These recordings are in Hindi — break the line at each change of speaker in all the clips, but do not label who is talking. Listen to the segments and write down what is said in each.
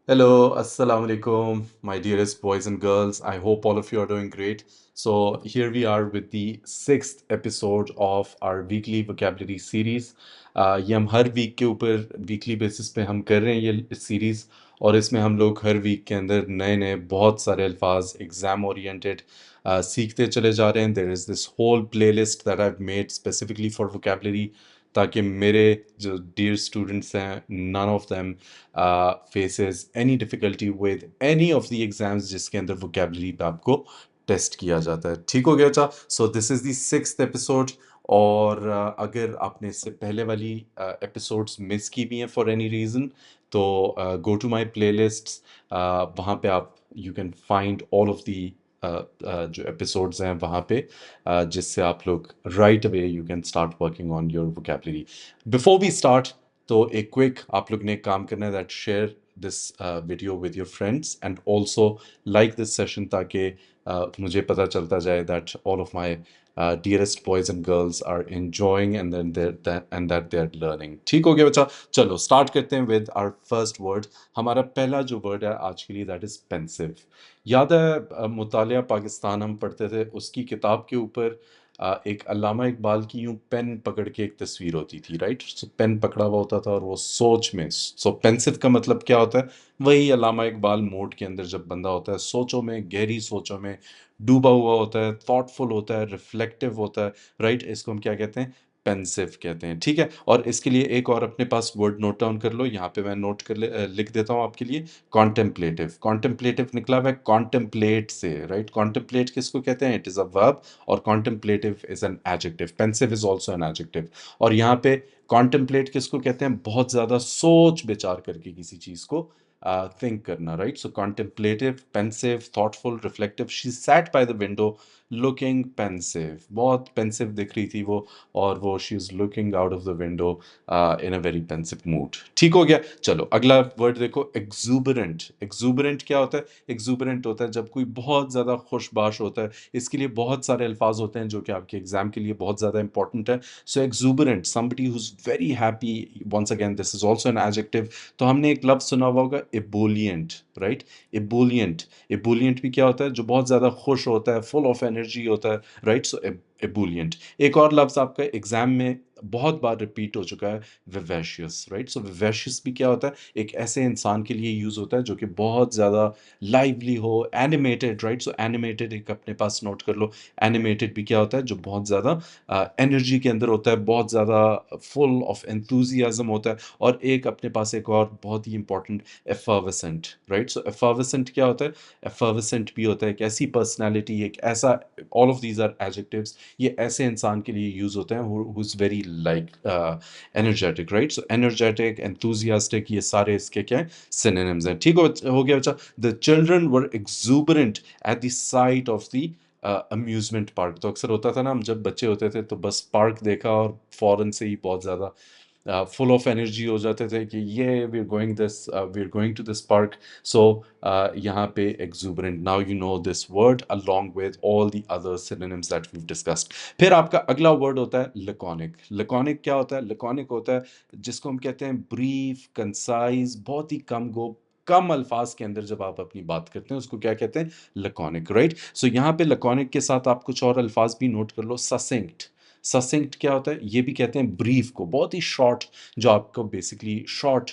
Hello, Assalamu alaikum, my dearest boys and girls. I hope all of you are doing great. So, here we are with the sixth episode of our weekly vocabulary series. ये हम हर वीक के ऊपर वीकली बेसिस पे हम कर रहे हैं ये सीरीज़ और इसमें हम लोग हर वीक के अंदर नए नए बहुत सारे अल्फाज एग्ज़ाम ओरिएंटेड सीखते चले जा रहे हैं. There is this whole playlist that I have made specifically for vocabulary ताकि मेरे जो डियर स्टूडेंट्स हैं none of them faces any difficulty with any of the exams जिसके अंदर vocabulary पे आपको टेस्ट किया जाता है. ठीक हो गया अच्छा. सो this is the sixth episode. और अगर आपने इससे पहले वाली एपिसोड्स मिस की भी हैं फॉर एनी रीज़न तो go to my playlist. वहाँ पे आप you can find all of the जो एपिसोड्स हैं वहाँ पे जिससे आप लोग right away you can start working on your vocabulary. Before we start तो एक क्विक आप लोग ने एक काम करना है that share this video with your friends and also like this session ताकि मुझे पता चलता जाए that all of my dearest boys and girls are enjoying and then that they're learning. ठीक हो गया बच्चा. चलो स्टार्ट करते हैं विद आवर फर्स्ट वर्ड. हमारा पहला जो वर्ड है आज के लिए दैट इज पेंसिव. याद है मुतालिया पाकिस्तान हम पढ़ते थे उसकी किताब के ऊपर एक अल्लामा इकबाल की यूं पेन पकड़ के एक तस्वीर होती थी राइट. सो पेन पकड़ा हुआ होता था और वो सोच में. सो पेंसिव का मतलब क्या होता है. वही अल्लामा इकबाल मोड के अंदर जब बंदा होता है सोचों में गहरी सोचों में डूबा हुआ होता है थॉटफुल होता है रिफ्लेक्टिव होता है राइट. इसको हम क्या कहते हैं पेंसिव कहते हैं. ठीक है. और इसके लिए एक और अपने पास वर्ड नोट डाउन कर लो. यहाँ पे मैं लिख देता हूँ आपके लिए. कॉन्टेम्पलेटिव. कॉन्टेम्पलेटिव निकला हुआ है कॉन्टेम्पलेट से राइट. कॉन्टेम्पलेट किसको कहते हैं. इट इज़ अ वर्ब और contemplative is an adjective. Pensive is also an adjective. और यहाँ पे कॉन्टेम्पलेट किसको कहते हैं बहुत ज़्यादा सोच विचार करके किसी चीज़ को थिंक करना right. So contemplative pensive thoughtful reflective. She sat by the window looking pensive. बहुत पेंसिव दिख रही थी वो और वो she is looking out of the window in a very pensive mood. ठीक हो गया. चलो अगला वर्ड देखो एक्सूबरेंट. एक्सूबरेंट क्या होता है. एक्सूबरेंट होता है जब कोई बहुत ज़्यादा खुशबाश होता है. इसके लिए बहुत सारे अल्फाज होते हैं जो कि आपके एग्जाम के लिए बहुत ज़्यादा इंपॉर्टेंट है. So exuberant somebody who is very happy. Once again this is also an adjective. तो हमने एक लफ्ज सुना हुआ होगा एबोलियंट राइट. एबोलियंट. एबोलियंट भी क्या होता है जो बहुत ज़्यादा खुश होता है फुल ऑफ एनर्जी होता है राइट. सो एबुलियंट. एक और लफ्ज़ आपका एग्जाम में बहुत बार रिपीट हो चुका है विवेशियस राइट. सो विवेशियस भी क्या होता है एक ऐसे इंसान के लिए यूज़ होता है जो कि बहुत ज़्यादा लाइवली हो एनिमेटेड राइट. सो एनिमेटेड एक अपने पास नोट कर लो. एनिमेटेड भी क्या होता है जो बहुत ज़्यादा एनर्जी के अंदर होता है बहुत ज़्यादा फुल ऑफ एंथुजियाज्म होता है. और एक अपने पास एक और बहुत ही इंपॉर्टेंट एफर्वेसेंट राइट. सो एफर्वेसेंट क्या होता है. एफर्वेसेंट भी होता है एक ऐसी पर्सनैलिटी एक ऐसा. All of these are adjectives. ये ऐसे इंसान के लिए यूज होते हैं who is very like energetic right. So energetic enthusiastic ये सारे इसके क्या है सिनोनिम्स हैं. ठीक हो गया बच्चा. The children were exuberant at the sight of the amusement park. तो अक्सर होता था ना हम जब बच्चे होते थे तो बस पार्क देखा और फौरन से ही बहुत ज़्यादा फुल ऑफ एनर्जी हो जाते थे कि ये we are going to this park. So यहाँ पे exuberant. Now you know this word along with all the other synonyms that we've discussed. फिर आपका अगला वर्ड होता है laconic. laconic क्या होता है. laconic होता है जिसको हम कहते हैं brief concise बहुत ही कम अल्फाज के अंदर जब आप अपनी बात करते हैं उसको क्या कहते हैं laconic राइट. सो यहाँ पे laconic के साथ आप कुछ और अल्फाज भी नोट कर लो. succinct. ससिंक्ट क्या होता है ये भी कहते हैं ब्रीफ को बहुत ही शॉर्ट जो आपको बेसिकली शॉर्ट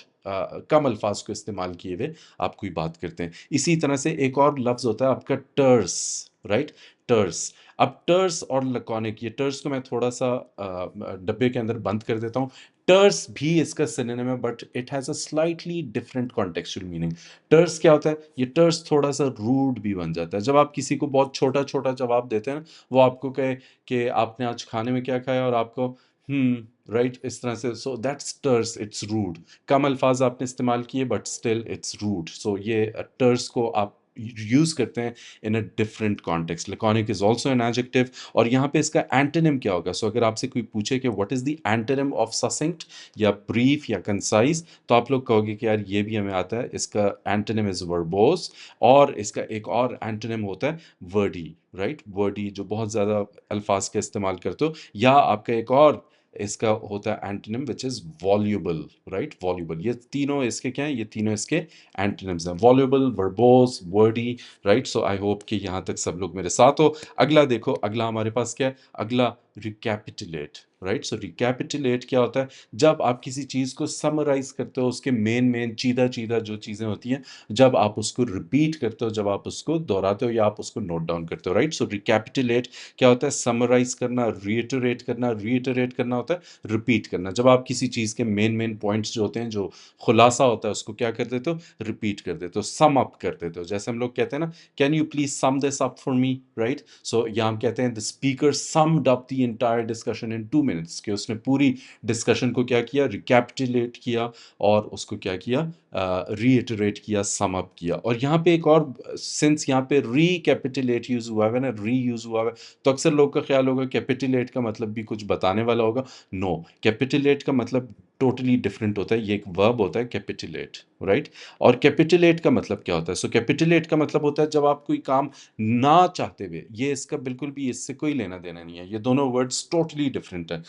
कम अल्फाज को इस्तेमाल किए हुए आप कोई बात करते हैं. इसी तरह से एक और लफ्ज होता है आपका टर्स राइट. टर्स. अब टर्स और लकॉनिक ये टर्स को मैं थोड़ा सा डब्बे के अंदर बंद कर देता हूँ. टर्स भी इसका सिनोनिम है but it has a slightly different contextual meaning. Terse क्या होता है ये टर्स थोड़ा सा रूड भी बन जाता है जब आप किसी को बहुत छोटा छोटा जवाब देते हैं ना. वो आपको कहे कि आपने आज खाने में क्या खाया और आपको राइट इस तरह से. So that's terse it's rude. कम अल्फाज आपने इस्तेमाल किए but still it's rude. So ये टर्स को आप यूज करते हैं in a different context. Laconic is also an adjective. और यहाँ पे इसका एंटोनिम क्या होगा. सो अगर आपसे कोई पूछे कि what is the antonym of succinct या ब्रीफ या कंसाइज तो आप लोग कहोगे कि यार ये भी हमें आता है. इसका एंटोनिम इज वर्बोस. और इसका एक और एंटोनिम होता है वर्डी राइट. वर्डी जो बहुत ज़्यादा अल्फाज का इस्तेमाल करते हो. या आपका एक और इसका होता है antonym which is voluble, right? Voluble, ये तीनों इसके क्या हैं? ये तीनों इसके एंटोनिम्स हैं, voluble, verbose, Verde, right? So I hope कि यहाँ तक सब लोग मेरे साथ हो। अगला देखो, अगला हमारे पास क्या है? अगला रिकैपिटुलेट, राइट? सो रिकैपिटुलेट क्या होता है? जब आप किसी चीज़ को समराइज करते हो, उसके मेन मेन चीदा चीदा जो चीज़ें होती हैं, जब आप उसको रिपीट करते हो, जब आप उसको दोहराते हो या आप उसको नोट डाउन करते हो, राइट? सो रिकैपिटुलेट क्या होता है? समराइज करना, रीइटरेट करना। रीइटरेट करना होता है रिपीट करना। जब आप किसी चीज़ के मेन मेन पॉइंट्स जो होते हैं, जो खुलासा होता है, उसको क्या कर देते हो? रिपीट कर देते हो, सम अप कर देते हो। जैसे हम लोग कहते हैं ना, can you please sum this up for me, right? So यहाँ हम कहते हैं the speaker summed up the entire discussion in 2 minutes, कि उसने पूरी डिस्कशन को क्या किया? रिकैपिटुलेट किया और उसको क्या किया? रीइटरेट किया, सम अप किया। और यहाँ पे एक और, सिंस यहाँ पे रिकैपिटुलेट यूज हुआ है ना, री यूज हुआ है, तो अक्सर लोग का ख्याल होगा कैपिटुलेट का मतलब भी कुछ बताने वाला होगा। नो, कैपिटुलेट का मतलब टोटली डिफरेंट होता है। ये एक वर्ब होता है कैपिटुलेट, राइट? और कैपिटुलेट का मतलब क्या होता है? सो कैपिटुलेट का मतलब होता है जब आप कोई काम ना चाहते हुए, ये इसका बिल्कुल भी इससे कोई लेना देना नहीं है, ये दोनों वर्ड्स टोटली डिफरेंट है।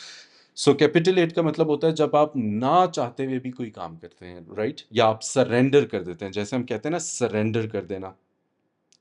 सो कैपिटुलेट का मतलब होता है जब आप ना चाहते हुए भी कोई काम करते हैं, राइट? या आप सरेंडर कर देते हैं, जैसे हम कहते हैं ना, सरेंडर कर देना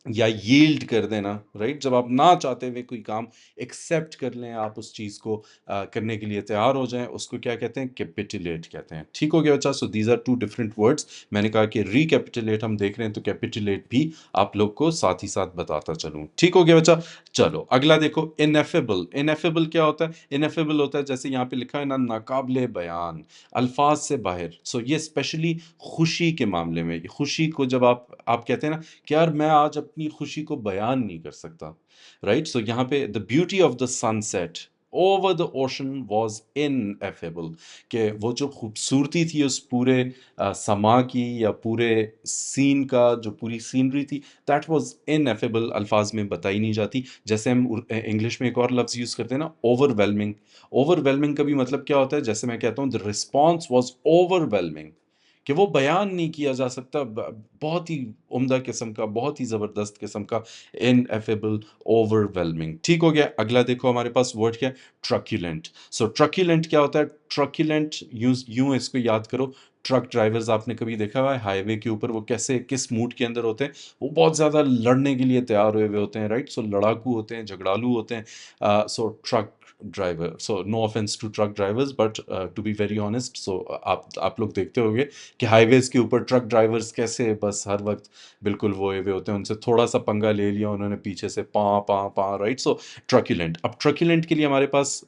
या यील्ड कर देना, राइट? जब आप ना चाहते हुए कोई काम एक्सेप्ट कर लें, आप उस चीज़ को करने के लिए तैयार हो जाएं, उसको क्या कहते हैं? कैपिटुलेट कहते हैं। ठीक हो गया बच्चा? So these are two different words. मैंने कहा कि रिकैपिटुलेट हम देख रहे हैं, तो कैपिटुलेट भी आप लोग को साथ ही साथ बताता चलूं। ठीक हो गया बच्चा? चलो अगला देखो, इनएफेबल। इनएफेबल क्या होता है? इनएफेबल होता है, जैसे यहाँ पे लिखा है ना, नाकाबिले बयान, अल्फाज से बाहर। सो ये स्पेशली खुशी के मामले में, खुशी को जब आप कहते हैं ना कि यार मैं आज अपनी खुशी को बयान नहीं कर सकता, राइट? सो यहाँ पे the beauty of the sunset over the ocean was ineffable, कि वो जो खूबसूरती थी उस पूरे समा की या पूरे सीन का, जो पूरी सीनरी थी, दैट वॉज इनएफेबल, अल्फाज में बताई नहीं जाती। जैसे हम इंग्लिश में एक और लफ्ज़ यूज़ करते हैं ना, ओवरवेलमिंग। ओवरवेलमिंग का भी मतलब क्या होता है? जैसे मैं कहता हूँ द रिस्पॉन्स वॉज ओवरवेलमिंग, कि वो बयान नहीं किया जा सकता, बहुत ही उम्दा किस्म का, बहुत ही ज़बरदस्त किस्म का, इनएफेबल, ओवरवेलमिंग। ठीक हो गया? अगला देखो हमारे पास वर्ड क्या है? ट्रक्यूलेंट। सो ट्रक्यूलेंट क्या होता है? ट्रक्यूलेंट यूं यूं इसको याद करो। ट्रक ड्राइवर्स आपने कभी देखा हुआ है हाईवे के ऊपर, वो कैसे, किस मूड के अंदर होते हैं? वो बहुत ज़्यादा लड़ने के लिए तैयार हुए हुए होते हैं, राइट? सो लड़ाकू होते हैं, झगड़ालू होते हैं। So truck driver, so no offence to truck drivers, but to be very honest, so आप लोग देखते होंगे कि हाईवेज के ऊपर ट्रक ड्राइवर्स कैसे बस हर वक्त बिल्कुल वो हुए होते हैं, उनसे थोड़ा सा पंगा ले लिया उन्होंने, पीछे से पा पा पा, राइट? सो ट्रक्यूलेंट। अब ट्रक्यूलेंट के लिए हमारे पास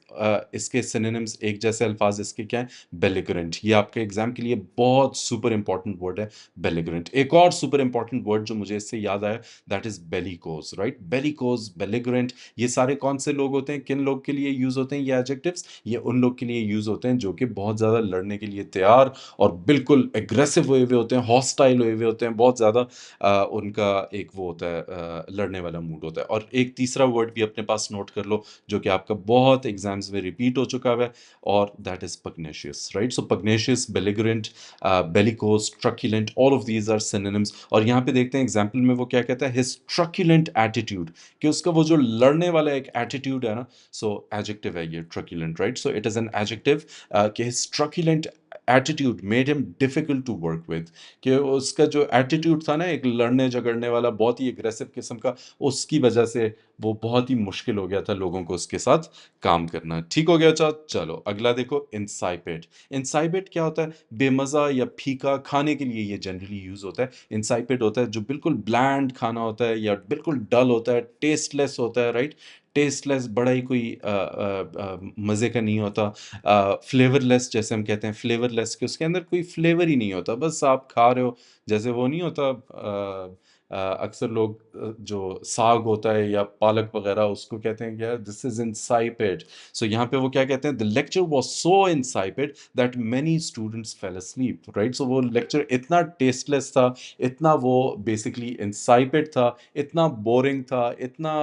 इसके सिनोनिम्स, एक जैसे अल्फाज इसके क्या है? बेलिगरेंट। ये आपके एग्जाम के लिए बहुत सुपर इंपॉर्टेंट वर्ड है, बेलिगरेंट। एक और सुपर इंपॉर्टेंट वर्ड जो मुझे इससे याद आया, that is bellicose, right? Bellicose, belligerent, ये सारे कौन से लोग होते हैं? किन लोग के लिए यूज होते हैं ये एडजेक्टिव्स? ये उन लोग के लिए यूज होते हैं जो कि बहुत ज्यादा लड़ने के लिए तैयार और बिल्कुल एग्रेसिव हुए हुए होते हैं, हॉस्टाइल हुए हुए होते हैं, बहुत ज़्यादा उनका एक वो होता है, लड़ने वाला मूड होता है। और एक तीसरा वर्ड भी अपने पास नोट कर लो, जो कि आपका बहुत एग्जाम्स में रिपीट हो चुका है, और that is pugnacious, right? So pugnacious, belligerent, bellicose, truculent, all of these are synonyms. और यहाँ पे देखते हैं एग्जाम्पल में वो क्या कहता है? हिज ट्रक्यूलेंट एटीट्यूड, कि उसका वो जो लड़ने वाला एक एटीट्यूड है ना, सो एडजेक्टिव है ये truculent, right? So it is an adjective, कि his truculent attitude made him difficult to work with, कि उसका जो एटीट्यूड था ना, एक लड़ने झगड़ने वाला, बहुत ही एग्रेसिव किस्म का, उसकी वजह से वो बहुत ही मुश्किल हो गया था लोगों को उसके साथ काम करना। ठीक हो गया? चलो अगला देखो, इंसाइपेड। इंसाइपेड क्या होता है? बेमज़ा या फीका खाने के लिए ये जनरली यूज होता है। इंसाइपेड होता है जो बिल्कुल ब्लैंड खाना होता है, या बिल्कुल डल होता है, टेस्टलेस होता है, राइट? टेस्टलेस, बड़ा ही कोई मज़े का नहीं होता। फ्लेवरलेस, जैसे हम कहते हैं फ्लेवरलेस, कि उसके अंदर कोई फ्लेवर ही नहीं होता, बस आप खा रहे हो। जैसे वो नहीं होता, अक्सर लोग जो साग होता है या पालक वगैरह, उसको कहते हैं क्या? This is इनसाइपेड। सो यहाँ पे वो क्या कहते हैं? The lecture was so insipid that many students fell asleep, right? So वो लेक्चर इतना टेस्टलेस था, इतना वो बेसिकली इनसाइपेड था, इतना बोरिंग था, इतना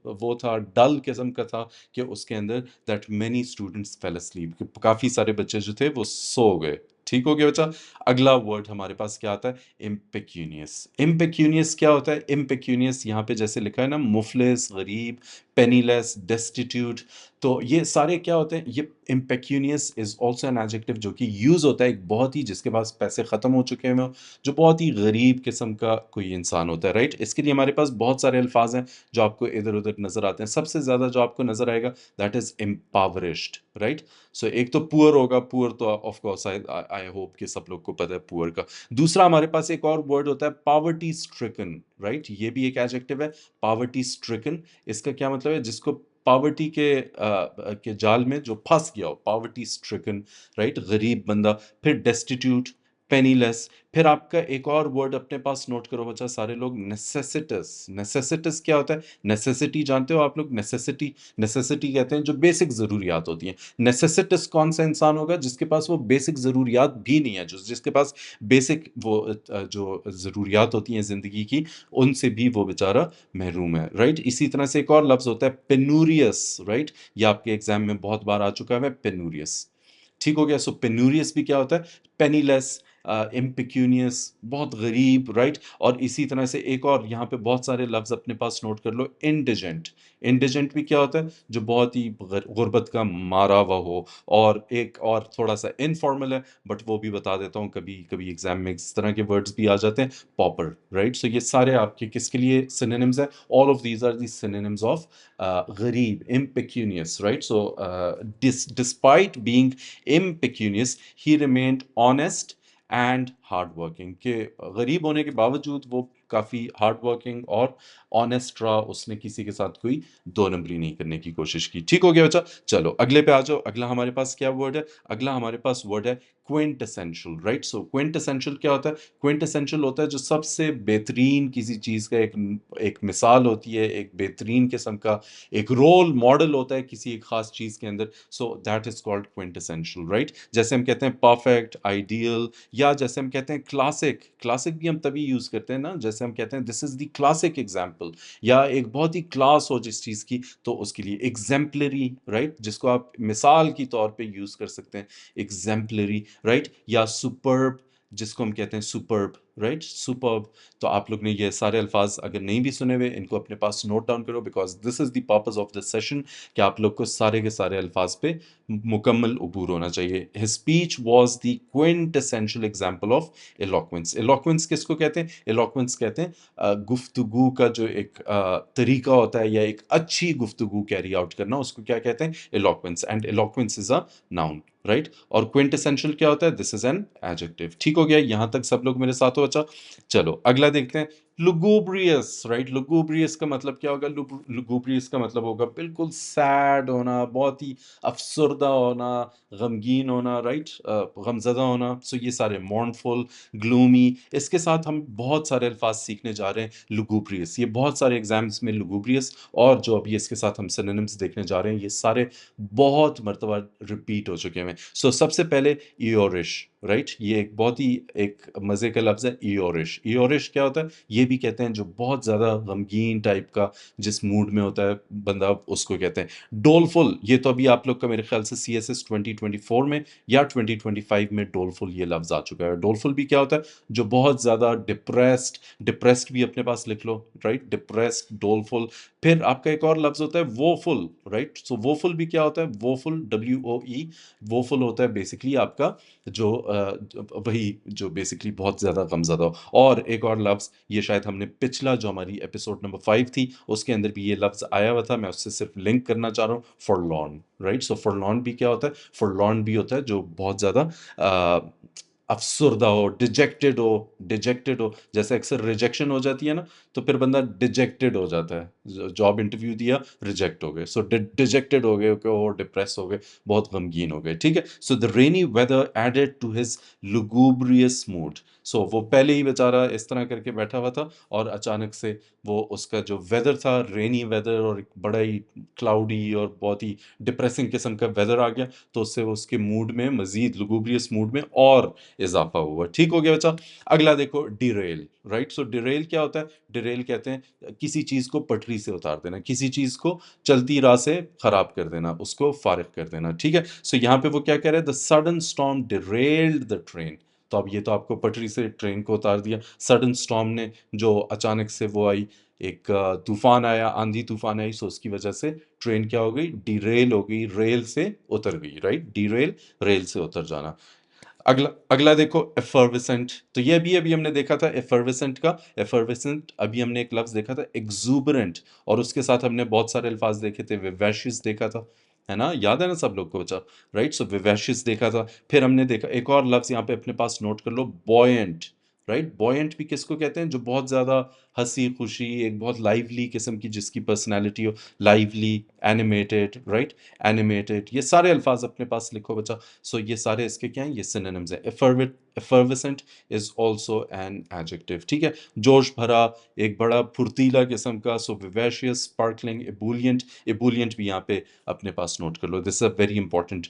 वो था, डल किस्म का था, कि उसके अंदर that many students fell asleep, कि काफ़ी सारे बच्चे जो थे वो सो गए। ठीक हो गया बच्चा? अगला वर्ड हमारे पास क्या आता है? इम्पेक्यूनियस। इम्पेक्यूनियस क्या होता है? इम्पेक्यूनियस यहाँ पे जैसे लिखा है ना, मुफलिस, गरीब, पेनीलेस, डेस्टिट्यूट। तो ये सारे क्या होते हैं, ये इम्पेक्यूनियस इज ऑल्सो एन एडजेक्टिव जो कि यूज होता है एक बहुत ही, जिसके पास पैसे खत्म हो चुके हैं, जो बहुत ही गरीब किस्म का कोई इंसान होता है, राइट। इसके लिए हमारे पास बहुत सारे अल्फाज हैं जो आपको इधर उधर नजर आते हैं। सबसे ज्यादा जो आपको नजर आएगा दैट इज इम्पावरिश्ड, राइट। सो एक तो पुअर होगा, पुअर तो of course I I hope कि सब लोग को पता है पुअर का। दूसरा हमारे पास एक और वर्ड होता है पॉवर्टी स्ट्रिकन, राइट। ये भी एक एडजेक्टिव है, पॉवर्टी स्ट्रिकन। इसका क्या मतलब है, जिसको पॉवर्टी के जाल में जो फंस गया हो, पॉवर्टी स्ट्रिकन, राइट, गरीब बंदा। फिर डेस्टिट्यूट, पेनीलेस। फिर आपका एक और वर्ड अपने पास नोट करो बच्चा सारे लोग, नेसेसिटस। नेसेसिटस क्या होता है, नेसेसिटी जानते हो आप लोग, नेसेसिटी, नेसेसिटी कहते हैं जो बेसिक ज़रूरियात होती हैं। नेसेसिटस कौन सा इंसान होगा, जिसके पास वो बेसिक ज़रूरियात भी नहीं है, जो जिसके पास बेसिक वो जो ज़रूरियात होती हैं ज़िंदगी की, उनसे भी वो बेचारा महरूम है, राइट। इसी तरह से एक और लफ्ज़ होता है पेनूरियस, राइट। ये आपके एग्जाम में बहुत बार आ चुका है, पेनूरियस। ठीक हो गया। सो पेनूरियस भी क्या होता है, पेनीलेस, इम्पिक्यूनियस, बहुत गरीब, राइट। और इसी तरह से एक और यहाँ पे बहुत सारे लफ्ज अपने पास नोट कर लो, इंडिजेंट। इंडिजेंट भी क्या होता है, जो बहुत ही गुर्बत का मारा हुआ हो। और एक और थोड़ा सा इनफॉर्मल है, बट वो भी बता देता हूँ, कभी कभी एग्जाम में इस तरह के वर्ड्स भी आ जाते हैं, पॉपर, राइट। सो ये सारे आपके किसके लिए सिनोनिम्स है, all of these are the synonyms of गरीब, impecunious, right? So, despite being impecunious, he remained honest and hardworking. कि गरीब होने के बावजूद वो काफ़ी हार्ड वर्किंग और ऑनेस्ट रहा, उसने किसी के साथ कोई दो नंबरी नहीं करने की कोशिश की। ठीक हो गया बच्चा। चलो अगले पे आ जाओ। अगला हमारे पास क्या वर्ड है, अगला हमारे पास वर्ड है क्विंटेसेंशियल, राइट। सो क्विंटेसेंशियल क्या होता है, क्विंटेसेंशियल होता है जो सबसे बेहतरीन किसी चीज़ का एक मिसाल होती है, एक बेहतरीन किस्म का एक रोल मॉडल होता है किसी एक खास चीज़ के अंदर। So that is called quintessential, right. जैसे हम कहते हैं परफेक्ट, आइडियल, या जैसे हम कहते हैं क्लासिक। क्लासिक भी हम तभी यूज़ करते हैं ना, जैसे हम कहते हैं this is the classic example, या एक बहुत ही क्लास हो जिस चीज़ की, तो उसके लिए एग्जेम्पलरी, राइट, जिसको आप मिसाल की तौर पे यूज़ कर सकते हैं, एग्जेम्पलरी, राइट। या सुपर्ब, जिसको हम कहते हैं सुपर्ब, राइट, सुपर्ब। तो आप लोग ने ये सारे अल्फाज अगर नहीं भी सुने हुए, इनको अपने पास नोट डाउन करो, because this is the purpose of this session, कि आप लोग को सारे के सारे अल्फाज पे मुकम्मल उबूर होना चाहिए। His speech was the quintessential example of eloquence. Eloquence किसको कहते हैं, एलोक्वेंस कहते हैं गुफ्तगू का जो एक तरीका होता है, या एक अच्छी गुफ्तगू कैरी आउट करना, उसको क्या कहते हैं, eloquence. And eloquence is a noun, right. और क्विंटेसेंशियल क्या होता है, दिस इज एन एडजेक्टिव। ठीक हो गया, यहां तक सब लोग मेरे साथ हो बच्चा। चलो अगला देखते हैं, लुगुब्रियस, राइट। लुगुब्रियस का मतलब क्या होगा, लुगुब्रियस का मतलब होगा बिल्कुल सैड होना, बहुत ही अफसरदा होना, गमगीन होना, राइट, गमजदा होना। सो ये सारे मॉर्नफुल, ग्लूमी, इसके साथ हम बहुत सारे अल्फाज सीखने जा रहे हैं। लुगुब्रियस, ये बहुत सारे एग्जाम्स में लुगुब्रियस और जो अभी इसके साथ हम सिनोनिम्स देखने जा रहे हैं, ये सारे बहुत मरतबा रिपीट हो चुके हैं। सो सबसे पहले ईयोरिश, राइट, ये एक बहुत ही एक मज़े का लफ्ज़ है, ईयोरिश। ईयोरिश क्या होता है, ये भी कहते हैं जो बहुत ज़्यादा गमगीन टाइप का जिस मूड में होता है बंदा, उसको कहते हैं। डोलफुल, ये तो अभी आप लोग का मेरे ख्याल से CSS 2024 में या 2025 में डोलफुल ये लफ्ज़ आ चुका है। डोलफुल भी क्या होता है, जो बहुत ज़्यादा डिप्रेस्ड, डिप्रेस्ड भी अपने पास लिख लो, राइट, डिप्रेस्ड, डोलफुल। फिर आपका एक और लफ्ज़ होता है वोफुल, राइट। सो वोफुल भी क्या होता है, वोफुल, WOE, वोफुल होता है बेसिकली आपका जो वही जो बेसिकली बहुत ज़्यादा गमज़दा हो। और एक और लफ्ज़, ये शायद हमने पिछला जो हमारी एपिसोड नंबर 5 थी उसके अंदर भी ये लफ्ज़ आया हुआ था, मैं उससे सिर्फ लिंक करना चाह रहा हूँ, फॉरलॉर्न, राइट। सो फॉरलॉर्न भी क्या होता है, फॉरलॉर्न भी होता है जो बहुत ज़्यादा अफसुर्दा हो, डिजेक्टेड हो, डिजेक्टेड हो। जैसे अक्सर रिजेक्शन हो जाती है ना, तो फिर बंदा डिजेक्टेड हो जाता है, जॉब इंटरव्यू दिया, रिजेक्ट हो गए, सो डिजेक्टेड हो गए, और डिप्रेस हो गए, बहुत गमगीन हो गए। ठीक है। So the rainy weather added to his lugubrious mood. So वो पहले ही बेचारा इस तरह करके बैठा हुआ था, और अचानक से वो उसका जो वेदर था, रेनी वेदर, और एक बड़ा ही क्लाउडी और बहुत ही डिप्रेसिंग किस्म का वेदर आ गया, तो उससे उसके मूड में मजीद, लुगुब्रियस मूड में और इजाफा हुआ। ठीक हो गया बच्चा। अगला देखो, डिरेल, राइट। सो डिरेल क्या होता है, डिरेल कहते हैं किसी चीज को पटरी से उतार देना, किसी चीज को चलती राह से खराब कर देना, उसको फारिग कर देना। ठीक है। सो यहाँ पे वो क्या कह रहे हैं, the sudden storm derailed the train. तो अब ये तो आपको पटरी से ट्रेन को उतार दिया, सडन स्टॉर्म ने, जो अचानक से वो आई, एक तूफान आया, आंधी तूफान आई, सो उसकी वजह से ट्रेन क्या हो गई, डिरेल हो गई, रेल से उतर गई, राइट, डिरेल, रेल से उतर जाना। अगला अगला देखो एफर्विसेंट, तो ये भी अभी हमने देखा था एफर्विसेंट का। एफर्विसेंट अभी हमने एक लफ्ज देखा था एक्सूबरेंट, और उसके साथ हमने बहुत सारे अल्फाज देखे थे, विवैशियस देखा था, है ना, याद है ना सब लोग को बच्चा, राइट, सो विवैशियस देखा था। फिर हमने देखा एक और लफ्ज यहाँ पे अपने पास नोट कर लो, बॉयंट, राइट। बॉयंट भी किसको कहते हैं, जो बहुत ज्यादा हंसी खुशी, एक बहुत लाइवली किस्म की जिसकी पर्सनैलिटी हो, लाइवली, एनिमेटेड, राइट, एनिमेटेड, ये सारे अल्फाज अपने पास लिखो बच्चा। सो ये सारे इसके क्या हैं, ये सिनोनिम्स हैं। effervescent is also an adjective, ठीक है। जोश भरा, एक बड़ा फुर्तीला किस्म का, so vivacious, sparkling, ebullient, ebullient भी यहाँ पे अपने पास नोट कर लो, this is a very important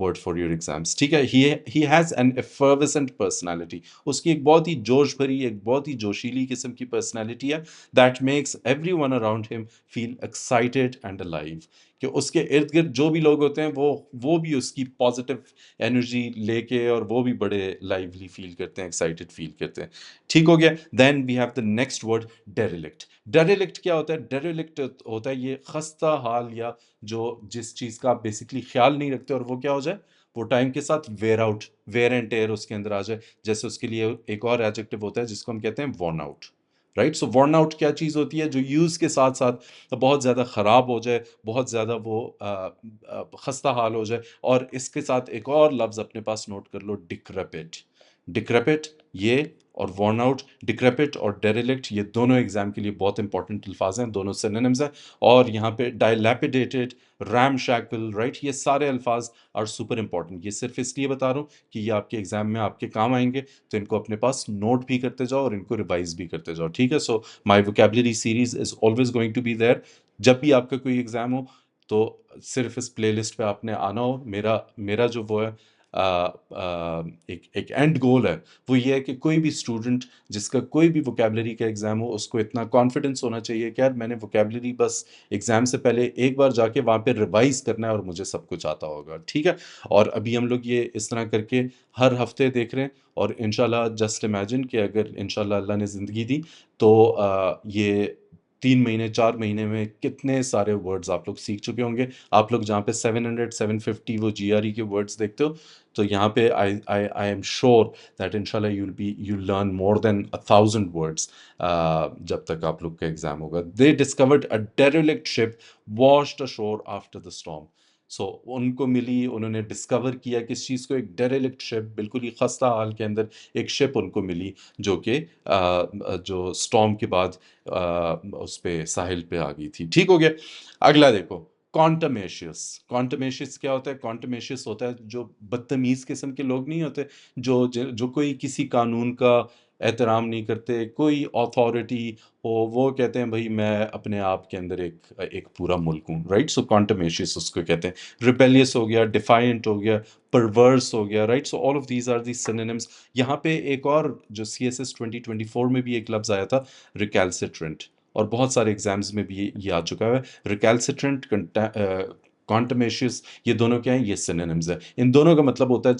word for your exams, ठीक है। He has an effervescent personality, उसकी एक बहुत ही जोश भरी, एक बहुत ही जोशीली किस्म की पर्सनैलिटी है, that makes every one around him feel excited and alive, कि उसके इर्द गिर्द जो भी लोग होते हैं वो भी उसकी पॉजिटिव एनर्जी लेके, और वो भी बड़े लाइवली फील करते हैं, एक्साइटेड फील करते हैं, ठीक हो गया। Then we have the next word, derelict. Derelict क्या होता है, डेरिलिक्ट होता है ये खस्ता हाल, या जो जिस चीज का आप बेसिकली ख्याल नहीं रखते, और वो क्या हो जाए, वो टाइम के साथ wear out, wear and tear उसके अंदर आ जाए। जैसे उसके लिए एक और एडजेक्टिव होता है जिसको हम कहते हैं वर्न आउट, राइट। सो वर्न आउट क्या चीज होती है, जो यूज के साथ साथ बहुत ज्यादा खराब हो जाए, बहुत ज्यादा वो खस्ता हाल हो जाए। और इसके साथ एक और लफ्ज अपने पास नोट कर लो, डिक्रपिट। डिक्रपिट ये, और वर्न आउट, डिक्रपिट और डेरिलिक्ट, ये दोनों एग्जाम के लिए बहुत इंपॉर्टेंट अल्फाज हैं, दोनों सिनोनिम्स हैं। और यहाँ पे डायलैपिडेटेड, रैमशैकल, राइट, ये सारे अल्फाज आर सुपर इंपॉर्टेंट। ये सिर्फ इसलिए बता रहा हूँ कि ये आपके एग्जाम में आपके काम आएंगे, तो इनको अपने पास नोट भी करते जाओ और इनको रिवाइज भी करते जाओ, ठीक है। So my vocabulary series is always going to be there. जब भी आपका कोई एग्जाम हो, तो सिर्फ इस प्लेलिस्ट पे आपने आना हो। मेरा मेरा जो वो है, एक एक एंड गोल है, वो ये है कि कोई भी स्टूडेंट जिसका कोई भी वोकेबलरी का एग्जाम हो, उसको इतना कॉन्फिडेंस होना चाहिए कि यार मैंने वोकेबलरी बस एग्जाम से पहले एक बार जाके वहाँ पे रिवाइज करना है, और मुझे सब कुछ आता होगा, ठीक है। और अभी हम लोग ये इस तरह करके हर हफ्ते देख रहे हैं, और इंशाल्लाह जस्ट इमेजिन कि अगर इंशाल्लाह अल्लाह ने ज़िंदगी दी, तो ये 3 महीने 4 महीने में कितने सारे वर्ड्स आप लोग सीख चुके होंगे। आप लोग जहाँ पे 700 750 वो जीआरई के वर्ड्स देखते हो, तो यहाँ पे आई एम श्योर दैट इंशाल्लाह you learn more than 1,000 words जब तक आप लोग का एग्जाम होगा। They discovered a derelict ship washed ashore after the storm. So उनको मिली, उन्होंने डिस्कवर किया किस चीज़ को, एक डेरिलेक्ट शिप, बिल्कुल ही खस्ता हाल के अंदर एक शिप उनको मिली, जो कि जो स्टॉर्म के बाद उस पे साहिल पे आ गई थी, ठीक हो गया। अगला देखो, कॉन्टमेशियस। कॉन्टमेशियस क्या होता है, कॉन्टमेशियस होता है जो बदतमीज किस्म के लोग नहीं होते, जो कोई किसी कानून का एहतराम नहीं करते, कोई अथॉरिटी हो, वो कहते हैं भाई मैं अपने आप के अंदर एक एक पूरा मुल्क हूँ, राइट। सो कॉन्टमेशियस उसको कहते हैं। रिपेलियस हो गया, डिफाइंट हो गया, परवर्स हो गया, right. So all of these are the synonyms. यहाँ पे एक और जो CSS 2024 में भी एक लफ्ज आया था, रिकैल्सिट्रेंट, और बहुत सारे एग्जाम्स में भी ये आ चुका है। रिकैल्सिट्रेंट, कॉन्टमेशियस, ये दोनों क्या हैं, ये सिनोनिम्स है। इन दोनों का मतलब होता है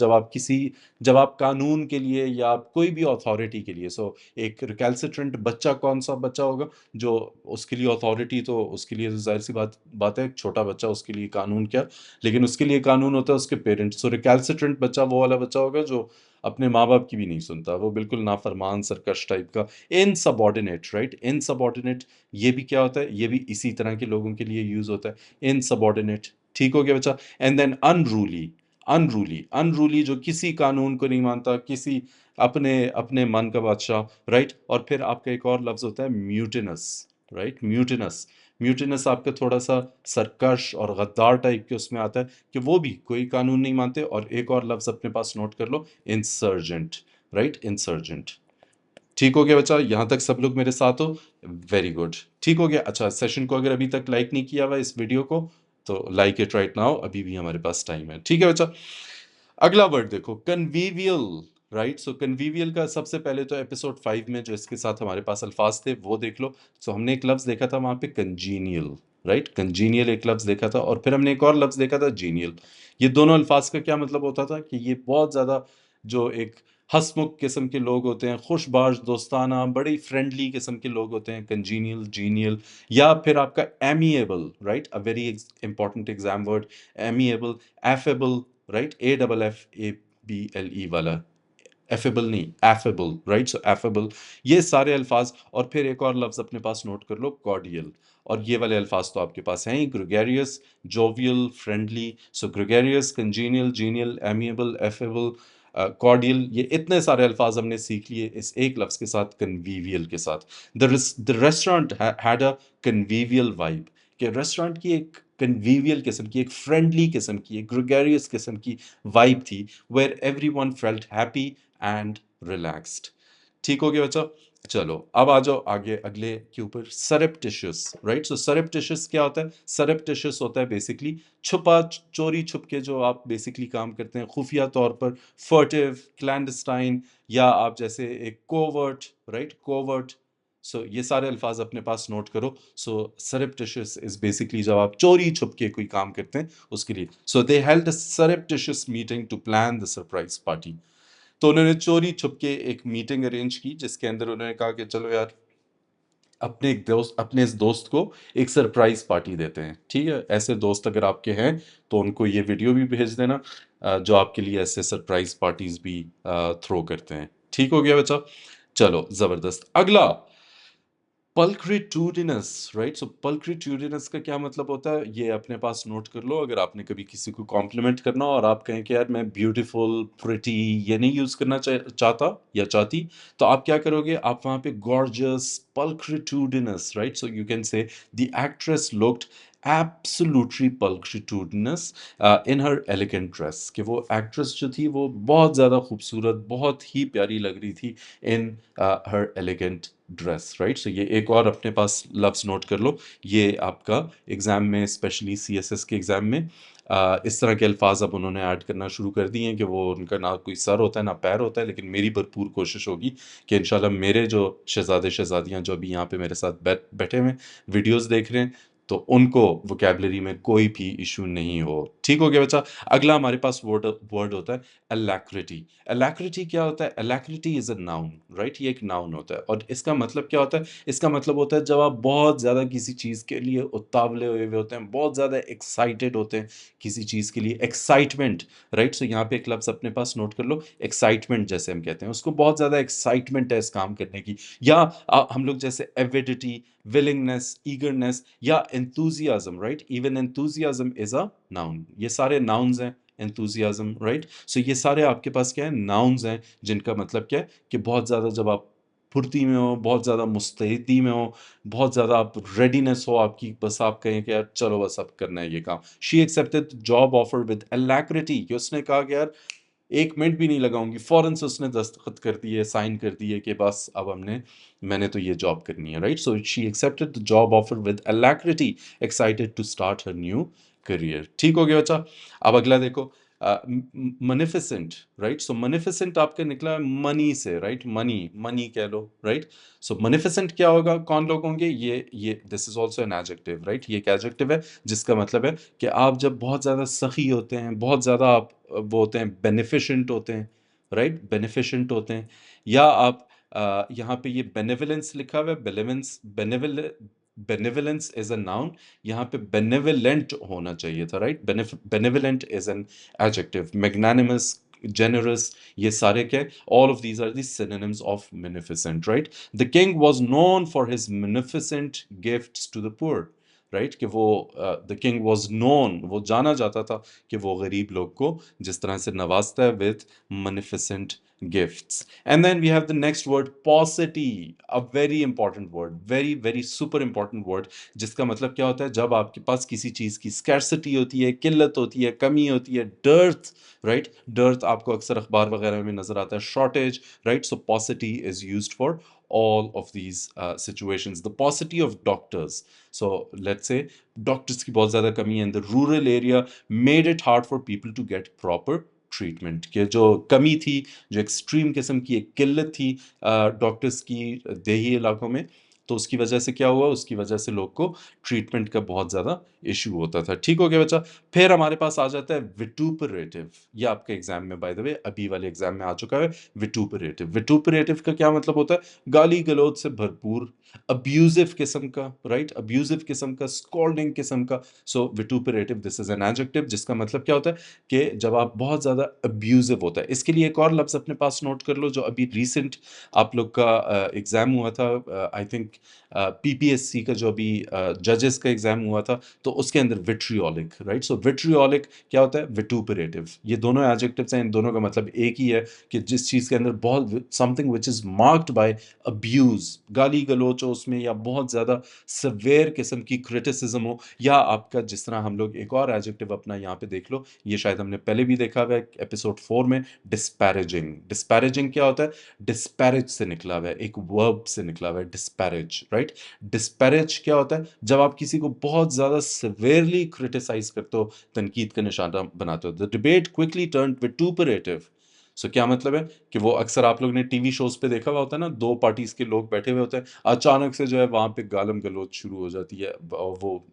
जब आप कानून के लिए या आप कोई भी अथॉरिटी के लिए, सो एक रिकैल्सिट्रेंट बच्चा कौन सा बच्चा होगा, जो उसके लिए अथॉरिटी, तो उसके लिए तो जाहिर सी बात है, एक छोटा बच्चा, उसके लिए कानून क्या, लेकिन उसके लिए कानून होता है उसके पेरेंट्स। सो रिकैल्सिट्रेंट बच्चा वो वाला बच्चा होगा जो अपने माँ बाप की भी नहीं सुनता, वो बिल्कुल नाफरमान सरकश टाइप का, इनसबऑर्डिनेट, राइट, इनसबऑर्डिनेट। ये भी क्या होता है, ये भी इसी तरह के लोगों के लिए यूज होता है, इनसबऑर्डिनेट, ठीक हो गया बच्चा। And then unruly. अनरूली जो किसी कानून को नहीं मानता, किसी अपने अपने मन का बादशाह, राइट। और फिर आपका एक और लफ्ज होता है म्यूटिनस, राइट, म्यूटिनस। म्यूटिनस आपका थोड़ा सा सरकश और गद्दार टाइप के उसमें आता है, कि वो भी कोई कानून नहीं मानते। और एक और लफ्ज अपने पास नोट कर लो, इंसर्जेंट, राइट, इंसर्जेंट, ठीक हो गया बच्चा, यहां तक सब लोग मेरे साथ हो, वेरी गुड, ठीक हो गया। अच्छा, सेशन को अगर अभी तक लाइक नहीं किया हुआ इस वीडियो को, तो लाइक इट राइट नाउ, अभी भी हमारे पास टाइम है, ठीक है बच्चा। अगला वर्ड देखो, कन्वीवियल, राइट। सो कन्वीवियल का सबसे पहले तो एपिसोड 5 में जो इसके साथ हमारे पास अल्फाज थे वो देख लो। सो हमने एक लफ्ज देखा था वहां पे कंजीनियल, राइट, कंजीनियल एक लफ्ज देखा था, और फिर हमने एक और लफ्ज देखा था जीनियल। ये दोनों अल्फाज का क्या मतलब होता था, कि ये बहुत ज्यादा जो एक हंसमुख किस्म के लोग होते हैं, खुशबाश दोस्ताना बड़ी फ्रेंडली किस्म के लोग होते हैं, कंजीनियल जीनियल। या फिर आपका एमिएबल, राइट, अ very important exam word, amiable, affable, right, AFFABLE वाला, एफेबल नहीं, एफेबल, राइट, सो एफेबल, ये सारे अल्फाज। और फिर एक और लफ्ज अपने पास नोट कर लो, कॉर्डियल। और ये वाले अल्फाज तो आपके पास हैं ही, gregarious, jovial, friendly. So gregarious, congenial, genial, amiable, affable, cordial, ये इतने सारे अल्फाज हमने सीख लिए इस एक लफ्ज के साथ, कन्वीवियल के साथ। The restaurant had a convivial vibe, कि रेस्टोरेंट की एक कन्वीवियल किस्म की, एक फ्रेंडली किस्म की, एक ग्रेगरियस किस्म की वाइब थी, where everyone felt happy and relaxed। ठीक हो गया बच्चा? चलो अब आ जाओ आगे अगले के ऊपर, सरप्टिशियस, राइट। सो सरप्टिशियस क्या होता है? सरप्टिशियस होता है बेसिकली छुपा, चोरी छुप के जो आप बेसिकली काम करते हैं खुफिया तौर पर, फर्टिव, क्लैंडस्टाइन, या आप जैसे एक कोवर्ट, राइट, कोवर्ट। सो ये सारे अल्फाज अपने पास नोट करो। सो सरप्टिशियस इज बेसिकली जब आप चोरी छुप के कोई काम करते हैं उसके लिए। So they held a surreptitious meeting to plan the surprise party. तो उन्होंने चोरी छुप के एक मीटिंग अरेंज की जिसके अंदर उन्होंने कहा कि चलो यार, अपने इस दोस्त को एक सरप्राइज पार्टी देते हैं। ठीक है, ऐसे दोस्त अगर आपके हैं तो उनको ये वीडियो भी भेज देना, जो आपके लिए ऐसे सरप्राइज पार्टीज भी थ्रो करते हैं। ठीक हो गया बच्चा? चलो जबरदस्त। अगला, पल्क्रिट्यूडिनस, राइट। सो पल्क्रिट्यूडिनस का क्या मतलब होता है, ये अपने पास नोट कर लो। अगर आपने कभी किसी को कॉम्प्लीमेंट करना हो और आप कहें कि यार मैं ब्यूटीफुल, प्रिटी ये नहीं यूज करना चाहता या चाहती, तो आप क्या करोगे, आप वहां पे gorgeous, pulchritudinous, right. So you can say the actress looked absolutely pulchritudinous in her elegant dress, कि वो एक्ट्रेस जो थी वो बहुत ज़्यादा खूबसूरत, बहुत ही प्यारी लग रही थी इन हर एलिगेंट ड्रेस, राइट। सो ये एक और अपने पास लफ्ज़ नोट कर लो। ये आपका एग्ज़ाम में, स्पेशली CSS के एग्ज़ाम में, इस तरह के अल्फाज अब उन्होंने ऐड करना शुरू कर दिए हैं कि वो, उनका ना कोई सर होता है ना पैर होता है। लेकिन मेरी भरपूर कोशिश होगी कि इंशाल्लाह मेरे जो शहजादे शहजादियाँ जो अभी यहाँ पे मेरे साथ बैठे हुए हैं, वीडियोस देख रहे हैं, तो उनको वोकेबलरी में कोई भी इशू नहीं हो। ठीक हो गया बच्चा? अगला हमारे पास वर्ड वर्ड होता है अलैक्रिटी। अलैक्रिटी क्या होता है? अलैक्रिटी इज अ नाउन, राइट। ये एक नाउन होता है और इसका मतलब क्या होता है? इसका मतलब होता है जब आप बहुत ज़्यादा किसी चीज़ के लिए उतावले हुए हुए होते हैं, बहुत ज़्यादा एक्साइटेड होते हैं किसी चीज़ के लिए, एक्साइटमेंट, राइट। सो यहाँ पे एक लफ्ज़ अपने पास नोट कर लो, एक्साइटमेंट जैसे हम कहते हैं उसको, बहुत ज़्यादा एक्साइटमेंट है इस काम करने की। या हम लोग जैसे एविडिटी, विलिंगनेस, ईगरनेस, या enthusiasm, right. Even enthusiasm is a noun. ये सारे नाउन्स हैं, enthusiasm, राइट। सो ये सारे आपके पास क्या है? नाउन्स हैं, जिनका मतलब क्या है कि बहुत ज़्यादा जब आप फुर्ती में हो, बहुत ज़्यादा मुस्तैदी में हो, बहुत ज़्यादा आप रेडीनेस हो आपकी, बस आप कहें कि यार चलो बस अब करना है ये काम। She accepted job offer with alacrity, कि उसने कहा कि यार एक मिनट भी नहीं लगाऊंगी, फौरन से उसने दस्तखत कर दिए, साइन कर दिए कि बस अब मैंने तो ये जॉब करनी है, right. So she accepted the job offer with alacrity, excited to start her new career. ठीक हो गया बच्चा? अब अगला देखो, मनिफिसेंट, राइट। सो मनिफिसेंट आपका निकला मनी से, राइट। मनी, मनी कह लो, राइट। सो मनिफिसेंट क्या होगा, कौन लोग होंगे? ये this is also an adjective, right. ये एक एडजेक्टिव है जिसका मतलब है कि आप जब बहुत ज़्यादा सखी होते हैं, बहुत ज़्यादा आप वो होते हैं, बेनिफिशेंट होते हैं, राइट, बेनिफिशेंट होते हैं। या आप यहाँ पे ये बेनेवलेंस लिखा हुआ है, बेनेवेंस, बेनेवलेंस इज अ नाउन, यहाँ पे बेनेवलेंट होना चाहिए था, right. Benevolent is an adjective. Magnanimous, generous, ये सारे क्या? All of these are the synonyms of munificent, right? The king was known for his munificent gifts to the poor, right. कि वो द किंग वॉज नोन, वो जाना जाता था कि वो गरीब लोग को जिस तरह से नवाजता है with munificent gifts. And then we have the next word, paucity, a very important word, very very super important word, जिसका मतलब क्या होता है? जब आपके पास किसी चीज़ की स्कैर्सिटी होती है, किल्लत होती है, कमी होती है, डर्थ, राइट। डर्थ आपको अक्सर अखबार वगैरह में नजर आता है, shortage, right. So पॉसिटी is used for all of these situations. The paucity of doctors. So let's say doctors की बहुत ज़्यादा कमी है in the rural area, made it hard for people to get proper treatment, के जो कमी थी, जो एक्सट्रीम किस्म की एक किल्लत थी डॉक्टर्स की देही इलाकों में, तो उसकी वजह से क्या हुआ, उसकी वजह से लोग को ट्रीटमेंट का बहुत ज़्यादा इशू होता था। ठीक हो गया बच्चा। फिर हमारे पास आ जाता है विटुपरेटिव। ये आपके एग्जाम में बाय द वे अभी वाले एग्जाम में आ चुका है। विटुपरेटिव, विटुपरेटिव का क्या मतलब होता है? गाली गलौज से भरपूर, अब्यूजिव किस्म का, राइट, अब्यूजिव किस्म का, स्कॉल्डिंग किस्म का। सो विटुपरेटिव, दिस इज एन एडजेक्टिव जिसका मतलब क्या होता है कि जब आप बहुत ज्यादा अब्यूजिव होता है। इसके लिए एक और लफ्ज अपने पास नोट कर लो, जो अभी रिसेंट आप लोग का एग्जाम हुआ था, आई थिंक पीपीएससी का जो अभी जजेस का एग्जाम हुआ था, तो उसके अंदर विट्रियोलिक, राइट। सो विट्रियोलिक क्या होता है? विटुपरेटिव। ये दोनों एडजेक्टिव्स हैं, इन दोनों का मतलब एक ही है कि जिस चीज के अंदर बहुत something which is marked by abuse, गाली गलोच हो उसमें, या बहुत ज्यादा सवेयर किस्म की क्रिटिसिज्म हो, या आपका जिस तरह हम लोग एक और एडजेक्टिव अपना यहाँ पे देख लो, ये शायद हमने पहले भी देखा हुआ है एपिसोड 4 में, डिस्पैरेजिंग। डिस्पैरेजिंग क्या होता है? डिस्पैरेज से निकला हुआ है, एक वर्ब से निकला हुआ है, डिस्पैरेज, राइट। डिस्पैरेज क्या होता है? जब आप किसी को बहुत ज्यादा सिवियरली क्रिटिसाइज करते हो, तनकीद का निशाना बनाते हो। The debate quickly turn vituperative. So क्या मतलब है कि वो अक्सर आप लोग ने टीवी शोज पे देखा हुआ होता है ना, दो पार्टीज के लोग बैठे हुए होते हैं, अचानक से जो है वहां पे गालम गलोच शुरू हो जाती है, और वो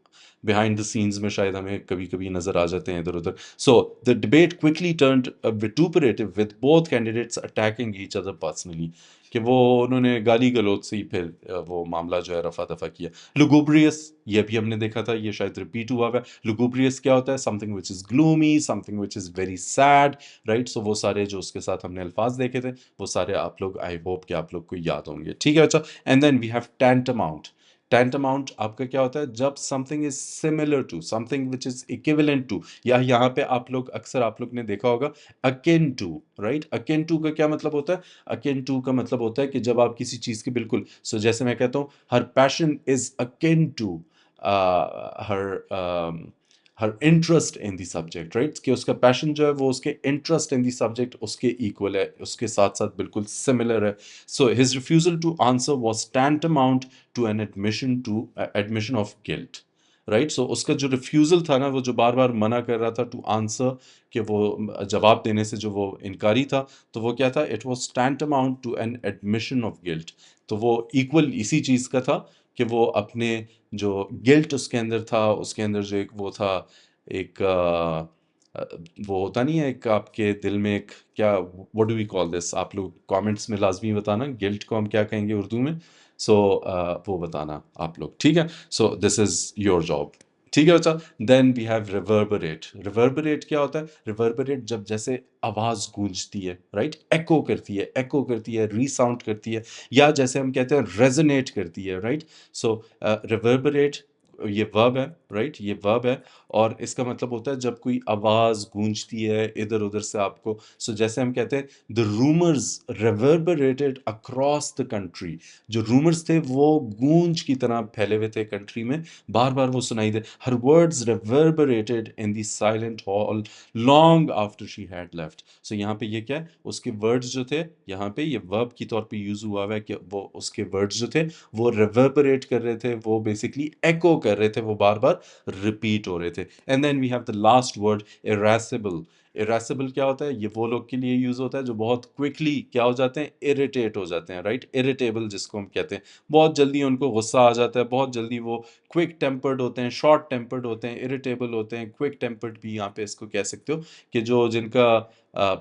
बिहाइंड द सीन्स में शायद हमें कभी कभी नजर आ जाते हैं इधर उधर। So the debate quickly turned vituperative with both candidates attacking each other personally, कि वो उन्होंने गाली गलौज से ही फिर वो मामला जो है रफा दफा किया। लुगुब्रियस, ये भी हमने देखा था, ये शायद रिपीट हुआ है। लुगुब्रियस क्या होता है? Something which is gloomy, something which is very sad, right. So वो सारे जो उसके साथ हमने अल्फाज देखे थे, वो सारे आप लोग, आई होप कि आप लोग को याद होंगे। ठीक है बच्चा। And then we have tantamount. Tantamount आपका क्या होता है? जब something is similar to, something which is equivalent to, या यहाँ पे आप लोग अक्सर आप लोग ने देखा होगा akin to, right. Akin to का क्या मतलब होता है? अकिन टू का मतलब होता है कि जब आप किसी चीज के बिल्कुल, सो जैसे मैं कहता हूँ her passion is akin to her her interest in the subject, right, कि उसका पैशन जो है वो उसके इंटरेस्ट इन द सब्जेक्ट उसके इक्वल है, उसके साथ साथ बिल्कुल सिमिलर है। So his refusal to answer was tantamount to an admission of guilt, right. So उसका जो रिफ्यूजल था ना, वो जो बार बार मना कर रहा था टू आंसर, कि वो जवाब देने से जो वो इनकारी था, तो वो क्या था? It was tantamount to an admission of guilt. तो वो इक्वल इसी चीज का था कि वो अपने जो गिल्ट उसके अंदर था, उसके अंदर जो एक वो था, एक वो होता नहीं है, एक आपके दिल में एक क्या, what do we call this, आप लोग कमेंट्स में लाजमी बताना गिल्ट को हम क्या कहेंगे उर्दू में। सो वो बताना आप लोग, ठीक है। So this is your job. ठीक है बच्चा। Then we have reverberate. Reverberate क्या होता है? रिवर्बरेट जब जैसे आवाज गूंजती है, राइट, एको करती है, एको करती है, रीसाउंड करती है, या जैसे हम कहते हैं रेजोनेट करती है, राइट। सो रिवर्बरेट ये वर्ब है, राइट, ये वर्ब है, और इसका मतलब होता है जब कोई आवाज गूंजती है इधर उधर से आपको। सो जैसे हम कहते हैं the rumours reverberated across the country, जो रूमर्स थे वो गूंज की तरह फैले हुए थे कंट्री में, बार बार वो सुनाई दे। Her words reverberated in the silent hall long after she had left. So यहाँ पे ये क्या है? उसके वर्ड्स जो थे, यहाँ पे ये वर्ब की तौर पे यूज हुआ हुआ है कि वो उसके वर्ड्स जो थे वो रिवर्बरेट कर रहे थे, वो बेसिकली एको कर रहे थे, वो बार बार रिपीट हो रहे थे। And then we have the last word irascible. Irascible क्या होता है? ये वो लोग के लिए यूज होता है जो बहुत क्विकली क्या हो जाते हैं? इरिटेट हो जाते हैं, राइट। इरिटेबल जिसको हम कहते हैं, बहुत जल्दी उनको गुस्सा आ जाता है, बहुत जल्दी वो क्विक टेम्पर्ड होते हैं, शॉर्ट टेम्पर्ड होते हैं, इरिटेबल होते हैं, क्विक टेम्पर्ड भी यहाँ पे इसको कह सकते हो, कि जो जिनका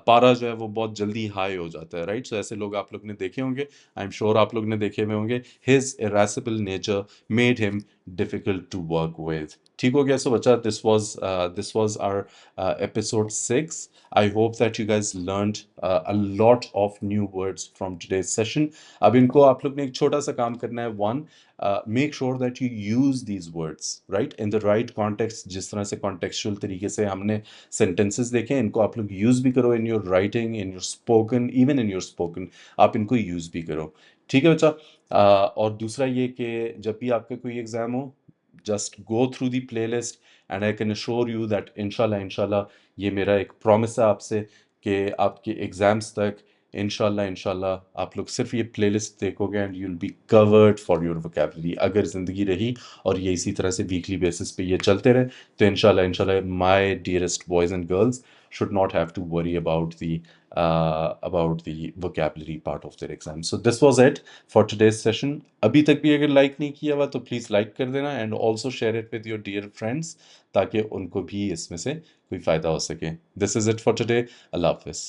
पारा जो है वो बहुत जल्दी हाई हो जाता है, राइट। सो ऐसे लोग आप लोग ने देखे होंगे, आई एम श्योर आप लोग ने देखे हुए होंगे। His irascible nature made him difficult to work with. ठीक हो गया। सो बच्चा, this was our episode 6. I hope that you guys learned a lot of new words from today's session. अब इनको आप लोग ने एक छोटा सा काम करना है। One, make sure that you use these words right in the right context. जिस तरह से कॉन्टेक्चुअल तरीके से हमने सेंटेंसेस देखे, इनको आप लोग यूज भी करो in your writing, in your spoken, even in your spoken आप इनको यूज भी करो। ठीक है बच्चा। और दूसरा ये कि जब भी आपका कोई एग्जाम हो, just go through the play list, and I can assure you that इंशाल्लाह इंशाल्लाह, ये मेरा एक प्रॉमिस है आपसे, कि आपके एग्जाम्स तक इंशाल्लाह इंशाल्लाह आप लोग सिर्फ ये प्लेलिस्ट देखोगे and you will be covered for your vocabulary. अगर ज़िंदगी रही और ये इसी तरह से वीकली बेसिस पे ये चलते रहे, तो इंशाल्लाह इंशाल्लाह my dearest boys and girls should not have to worry about the about the vocabulary part of their exam. So this was it for today's session. अभी तक भी अगर लाइक नहीं किया हुआ तो प्लीज़ लाइक कर देना and also share it with your dear friends ताकि उनको भी इसमें से कोई फ़ायदा हो सके. This is it for today. अल्लाह हाफिज़.